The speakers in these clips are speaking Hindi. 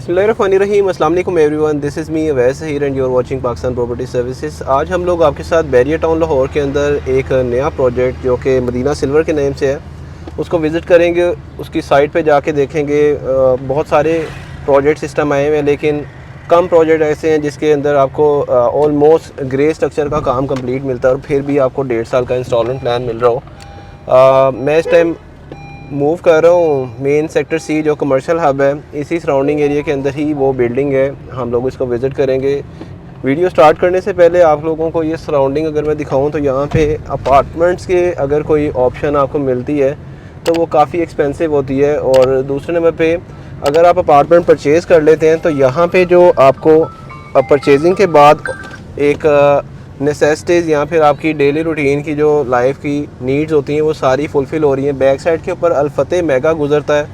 बिस्मिल्लाहिर्रहमानिर्रहीम, अस्सलाम वालेकुम everyone. This is me Awais Heer and you are watching Pakistan property services. आज हम लोग आपके साथ बैरिया टाउन लाहौर के अंदर एक नया प्रोजेक्ट जो कि मदीना सिल्वर के नेम से है उसको विज़िट करेंगे। उसकी साइट पे जाके देखेंगे। बहुत सारे प्रोजेक्ट सिस्टम आए हुए हैं, लेकिन कम प्रोजेक्ट ऐसे हैं जिसके अंदर आपको ऑलमोस्ट ग्रे स्ट्रक्चर का काम कंप्लीट मिलता है और फिर भी आपको 1.5 साल का इंस्टॉलमेंट प्लान मिल रहा हो। मैं इस टाइम मूव कर रहा हूँ मेन सेक्टर सी जो कमर्शियल हब है, इसी सराउंडिंग एरिया के अंदर ही वो बिल्डिंग है। हम लोग इसको विज़िट करेंगे। वीडियो स्टार्ट करने से पहले आप लोगों को ये सराउंडिंग अगर मैं दिखाऊं तो यहाँ पे अपार्टमेंट्स के अगर कोई ऑप्शन आपको मिलती है तो वो काफ़ी एक्सपेंसिव होती है। और दूसरे नंबर पे अगर आप अपार्टमेंट परचेज़ कर लेते हैं तो यहाँ पे जो आपको परचेजिंग के बाद एक नेसेसिटीज़ या फिर आपकी डेली रूटीन की जो लाइफ की नीड्स होती हैं वो सारी फुलफ़िल हो रही हैं। बैक साइड के ऊपर अल-फतेह मेगा गुजरता है,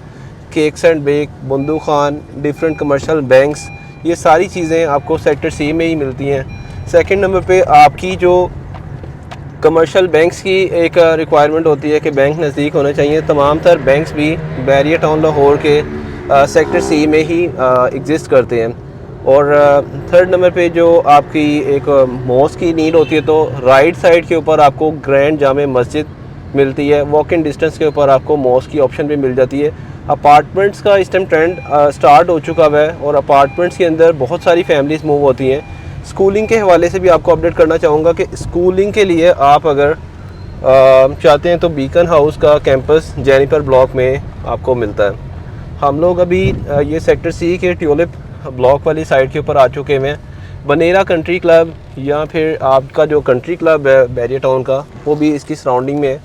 cakes and bake, Bandu Khan, different commercial banks, ये सारी चीज़ें आपको सेक्टर सी में ही मिलती हैं। सेकंड नंबर पे आपकी जो कमर्शियल बैंक्स की एक रिक्वायरमेंट होती है कि बैंक नज़दीक होने चाहिए। तमाम तर बैंक्स भी बैरिया टाउन लाहौर के सेक्टर सी में ही एग्जिस्ट करते हैं। और थर्ड नंबर पे जो आपकी एक मॉस्क की नीड होती है तो राइट साइड के ऊपर आपको ग्रैंड जामे मस्जिद मिलती है। वॉक इन डिस्टेंस के ऊपर आपको मॉस्क की ऑप्शन भी मिल जाती है। अपार्टमेंट्स का इस टाइम ट्रेंड स्टार्ट हो चुका है और अपार्टमेंट्स के अंदर बहुत सारी फैमिलीज मूव होती हैं। स्कूलिंग के हवाले से भी आपको अपडेट करना चाहूँगा कि स्कूलिंग के लिए आप अगर चाहते हैं तो बीकन हाउस का कैंपस जेनिफर ब्लॉक में आपको मिलता है। हम लोग अभी ये सेक्टर सी के ट्यूलिप ब्लॉक वाली साइड के ऊपर आ चुके हैं। बनेरा कंट्री क्लब या फिर आपका जो कंट्री क्लब है बैरिया टाउन का वो भी इसकी सराउंडिंग में है।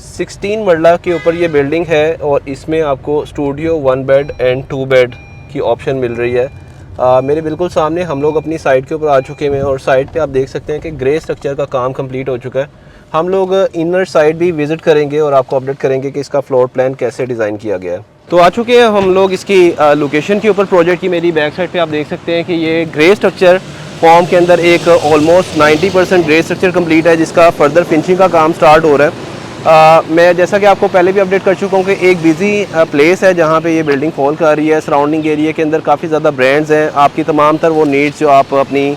16 मरला के ऊपर ये बिल्डिंग है और इसमें आपको स्टूडियो 1 बेड एंड 2 बेड की ऑप्शन मिल रही है। मेरे बिल्कुल सामने हम लोग अपनी साइट के ऊपर आ चुके हैं और साइट पे आप देख सकते हैं कि ग्रे स्ट्रक्चर का काम कंप्लीट हो चुका है। हम लोग इनर साइड भी विज़िट करेंगे और आपको अपडेट करेंगे कि इसका फ्लोर प्लान कैसे डिज़ाइन किया गया है। तो आ चुके हैं हम लोग इसकी लोकेशन के ऊपर। प्रोजेक्ट की मेरी बैक साइड पे आप देख सकते हैं कि ये ग्रे स्ट्रक्चर फॉर्म के अंदर एक ऑलमोस्ट 90% ग्रे स्ट्रक्चर कंप्लीट है जिसका फर्दर फिनिशिंग का काम स्टार्ट हो रहा है। मैं जैसा कि आपको पहले भी अपडेट कर चुका हूँ कि एक बिजी प्लेस है जहाँ पे ये बिल्डिंग फॉल कर रही है। सराउंडिंग एरिया के अंदर काफ़ी ज़्यादा ब्रांड्स हैं। आपकी तमाम तर वो नीड्स जो आप अपनी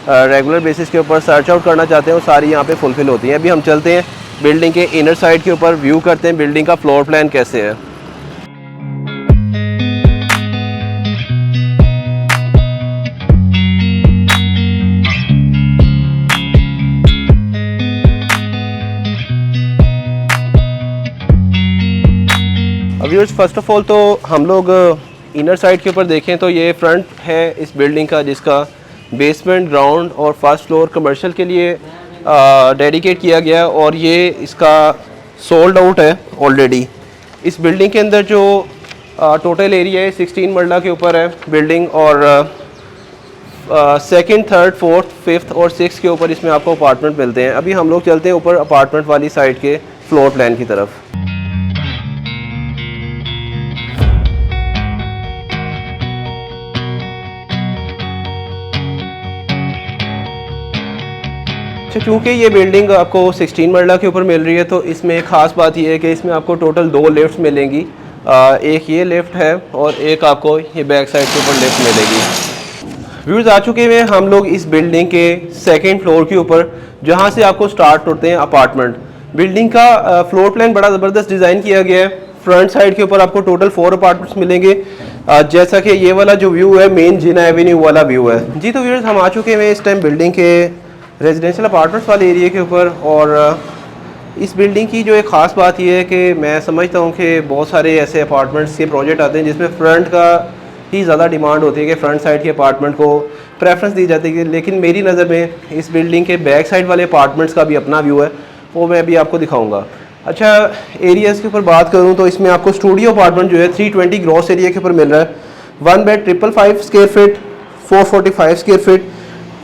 रेगुलर बेसिस के ऊपर सर्च आउट करना चाहते हैं वो सारी यहाँ पे फुलफ़िल होती हैं। अभी हम चलते हैं बिल्डिंग के इनर साइड के ऊपर, व्यू करते हैं बिल्डिंग का फ्लोर प्लान कैसे है। व्यूअर्स, फर्स्ट ऑफ ऑल तो हम लोग इनर साइड के ऊपर देखें तो ये फ्रंट है इस बिल्डिंग का जिसका बेसमेंट, ग्राउंड और फर्स्ट फ्लोर कमर्शियल के लिए डेडिकेट किया गया और ये इसका सोल्ड आउट है ऑलरेडी। इस बिल्डिंग के अंदर जो टोटल एरिया है 16 मरला के ऊपर है बिल्डिंग और सेकंड, थर्ड, फोर्थ, फिफ्थ और सिक्स के ऊपर इसमें आपको अपार्टमेंट मिलते हैं। अभी हम लोग चलते हैं ऊपर अपार्टमेंट वाली साइड के फ्लोर प्लान की तरफ। अच्छा, चूँकि ये बिल्डिंग आपको 16 मरला के ऊपर मिल रही है तो इसमें एक ख़ास बात यह है कि इसमें आपको टोटल 2 लिफ्ट्स मिलेंगी। एक ये लिफ्ट है और एक आपको ये बैक साइड के ऊपर लिफ्ट मिलेगी। व्यूज़, आ चुके हैं हम लोग इस बिल्डिंग के सेकंड फ्लोर के ऊपर जहाँ से आपको स्टार्ट होते हैं अपार्टमेंट। बिल्डिंग का फ्लोर प्लान बड़ा ज़बरदस्त डिज़ाइन किया गया है। फ्रंट साइड के ऊपर आपको टोटल 4 अपार्टमेंट्स मिलेंगे। जैसा कि ये वाला जो व्यू है मेन जिना एवेन्यू वाला व्यू है जी। तो व्यूअर्स, हम आ चुके हैं इस टाइम बिल्डिंग के रेजिडेंशियल अपार्टमेंट्स वाले एरिया के ऊपर और इस बिल्डिंग की जो एक ख़ास बात यह है कि मैं समझता हूँ कि बहुत सारे ऐसे अपार्टमेंट्स के प्रोजेक्ट आते हैं जिसमें फ़्रंट का ही ज़्यादा डिमांड होती है कि फ़्रंट साइड के अपार्टमेंट को प्रेफरेंस दी जाती है, लेकिन मेरी नज़र में इस बिल्डिंग के बैक साइड वाले अपार्टमेंट्स का भी अपना व्यू है, वो मैं अभी आपको दिखाऊँगा। अच्छा, एरियाज़ के ऊपर बात करूँ तो इसमें आपको स्टूडियो अपार्टमेंट जो है 320 ग्रॉस एरिया के ऊपर मिल रहा है। 1 bed 555 square feet, 445 square feet,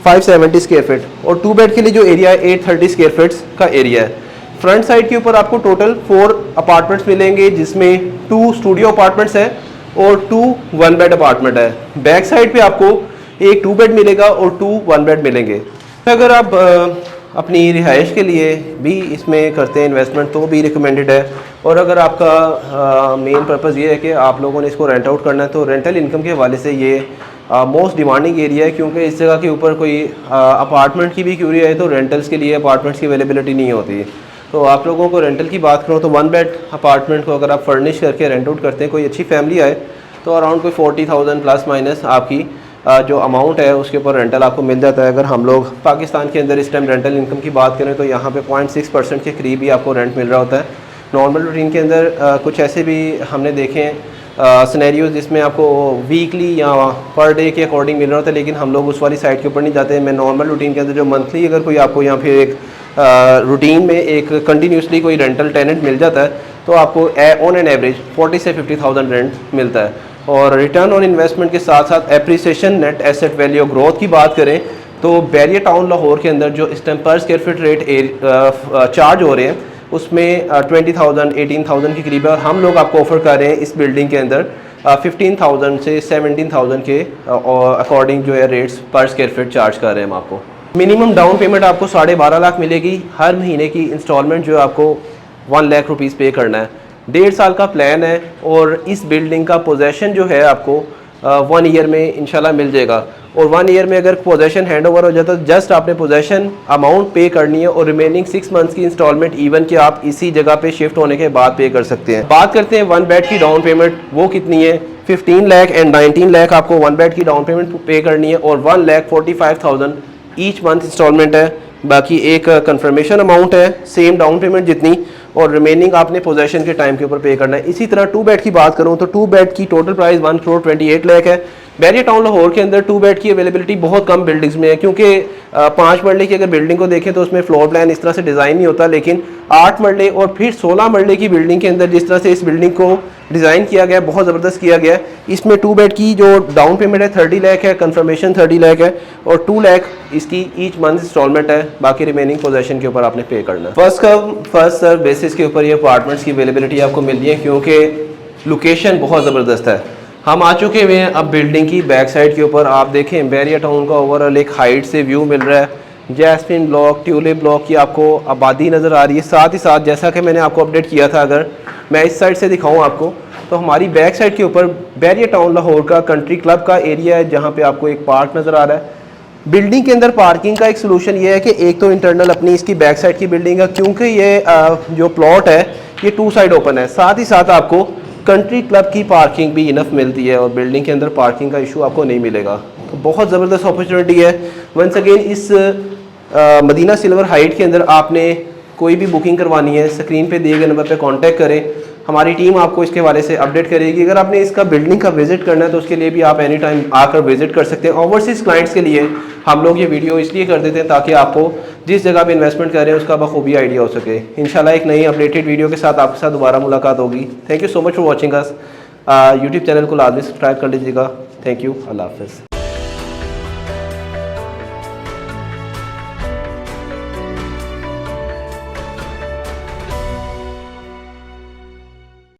570 square feet और 2 बेड के लिए जो एरिया है 830 स्क्वायर फीट्स का एरिया है। फ्रंट साइड के ऊपर आपको टोटल 4 अपार्टमेंट्स मिलेंगे जिसमें 2 स्टूडियो अपार्टमेंट्स हैं और 2 1 बेड अपार्टमेंट है। बैक साइड पे आपको एक 2 बेड मिलेगा और 2 1 बेड मिलेंगे। अगर आप अपनी रिहाइश के लिए भी इसमें करते हैं इन्वेस्टमेंट, तो भी रिकमेंडेड है। और अगर आपका मेन पर्पज़ ये है कि आप लोगों ने इसको रेंट आउट करना है, तो रेंटल इनकम के हवाले से ये मोस्ट डिमांडिंग एरिया है, क्योंकि इस जगह के ऊपर कोई अपार्टमेंट की भी क्यूरी है तो रेंटल्स के लिए अपार्टमेंट्स की अवेलेबिलिटी नहीं होती। तो आप लोगों को रेंटल की बात करूँ तो 1 बेड अपार्टमेंट को अगर आप फर्निश करके रेंट आउट करते हैं, कोई अच्छी फैमिली आए, तो अराउंड कोई 40,000 प्लस माइनस आपकी जो अमाउंट है उसके ऊपर रेंटल आपको मिल जाता है। अगर हम लोग पाकिस्तान के अंदर इस टाइम रेंटल इनकम की बात करें तो यहाँ पे 0.6% के करीब ही आपको रेंट मिल रहा होता है। नॉर्मल रूटीन के अंदर कुछ ऐसे भी हमने देखे हैं सिनेरियोज जिसमें आपको वीकली या पर डे के अकॉर्डिंग मिल रहा होता है, लेकिन हम लोग उस वाली साइड के ऊपर नहीं जाते। मैं नॉर्मल रूटीन के अंदर जो मंथली अगर कोई आपको या फिर एक रूटीन में एक कंटिन्यूसली कोई रेंटल टेनेंट मिल जाता है तो आपको ऑन एन एवरेज 40 से 50,000 रेंट मिलता है। और रिटर्न ऑन इन्वेस्टमेंट के साथ साथ appreciation, net asset value, growth की बात करें तो बैरियर टाउन लाहौर के अंदर जो इस टाइम पर स्क्वायर फीट रेट चार्ज हो रहे हैं उसमें 20,000 18,000 के करीब है। और हम लोग आपको ऑफर कर रहे हैं इस बिल्डिंग के अंदर 15,000 से 17,000 के अकॉर्डिंग जो है रेट्स पर स्क्वायर फीट चार्ज कर रहे हैं हम आपको। मिनिमम डाउन पेमेंट आपको 12.5 लाख मिलेगी। हर महीने की इंस्टॉलमेंट जो है आपको 1 लाख रुपीज़ पे करना है। 1.5 साल का प्लान है और इस बिल्डिंग का पोजेसन जो है आपको 1 ईयर में इंशाल्लाह मिल जाएगा। और 1 ईयर में अगर पोजेसन हैंड ओवर हो जाता है तो जस्ट आपने पोजेसन अमाउंट पे करनी है और रिमेनिंग 6 मंथ्स की इंस्टॉलमेंट इवन कि आप इसी जगह पे शिफ्ट होने के बाद पे कर सकते हैं। बात करते हैं 1 बेड की डाउन पेमेंट, वो कितनी है? 15 लाख एंड 19 लाख आपको 1 बेड की डाउन पेमेंट पे करनी है और 1,45,000 ईच मंथ इंस्टॉलमेंट है। बाकी एक कंफर्मेशन अमाउंट है सेम डाउन पेमेंट जितनी, और रिमेनिंग आपने पोजेसन के टाइम के ऊपर पे करना है। इसी तरह 2 बेड की बात करूं तो 2 बेड की टोटल प्राइस 1,28 लाख है। बैरियर टाउन लाहौर के अंदर 2 बेड की अवेलेबिलिटी बहुत कम बिल्डिंग्स में है, क्योंकि 5 मरले की अगर बिल्डिंग को देखें तो उसमें फ्लोर प्लान इस तरह से डिज़ाइन नहीं होता, लेकिन 8 मरले और फिर 16 मरले की बिल्डिंग के अंदर जिस तरह से इस बिल्डिंग को डिज़ाइन किया गया है बहुत ज़बरदस्त किया गया है। इसमें 2 बेड की जो डाउन पेमेंट है 30 लाख है, कंफर्मेशन 30 लाख है और 2 लाख इसकी ईच मंथ इंस्टॉलमेंट है। बाकी रिमेनिंग पोजेसन के ऊपर आपने पे करना है। First come first serve basis के ऊपर ये अपार्टमेंट्स की अवेलेबिलिटी आपको मिल रही है, क्योंकि लोकेशन बहुत ज़बरदस्त है। हम आ चुके हुए हैं अब बिल्डिंग की बैक साइड के ऊपर। आप देखें बैरियर टाउन का ओवरऑल एक हाइट से व्यू मिल रहा है। जैस्मिन ब्लॉक, ट्यूलिप ब्लॉक की आपको आबादी नज़र आ रही है। साथ ही साथ जैसा कि मैंने आपको अपडेट किया था, अगर मैं इस साइड से दिखाऊं आपको तो हमारी बैक साइड के ऊपर बैरियर टाउन लाहौर का कंट्री क्लब का एरिया है, जहाँ पे आपको एक पार्क नज़र आ रहा है। बिल्डिंग के अंदर पार्किंग का एक सोल्यूशन ये है कि एक तो इंटरनल अपनी इसकी बैक साइड की बिल्डिंग है, क्योंकि ये जो प्लॉट है ये 2 साइड ओपन है। साथ ही साथ आपको कंट्री क्लब की पार्किंग भी इनफ मिलती है और बिल्डिंग के अंदर पार्किंग का इशू आपको नहीं मिलेगा। तो बहुत ज़बरदस्त अपॉर्चुनिटी है। वंस अगेन इस मदीना सिल्वर हाइट के अंदर आपने कोई भी बुकिंग करवानी है स्क्रीन पे दिए गए नंबर पे कांटेक्ट करें, हमारी टीम आपको इसके हवाले से अपडेट करेगी। अगर आपने इसका बिल्डिंग का विजिट करना है तो उसके लिए भी आप एनी टाइम आकर विजिट कर सकते हैं। ओवरसीज़ क्लाइंट्स के लिए हम लोग ये वीडियो इसलिए कर देते हैं ताकि आपको जिस जगह पे इन्वेस्टमेंट कर रहे हैं उसका बखूबी आइडिया हो सके। इंशाल्लाह एक नई अपडेटेड वीडियो के साथ आपके साथ दोबारा मुलाकात होगी। Thank you so much for watching us. YouTube channel को लाजमी सब्सक्राइब कर लीजिएगा। थैंक यू, अल्लाह हाफ़िज़।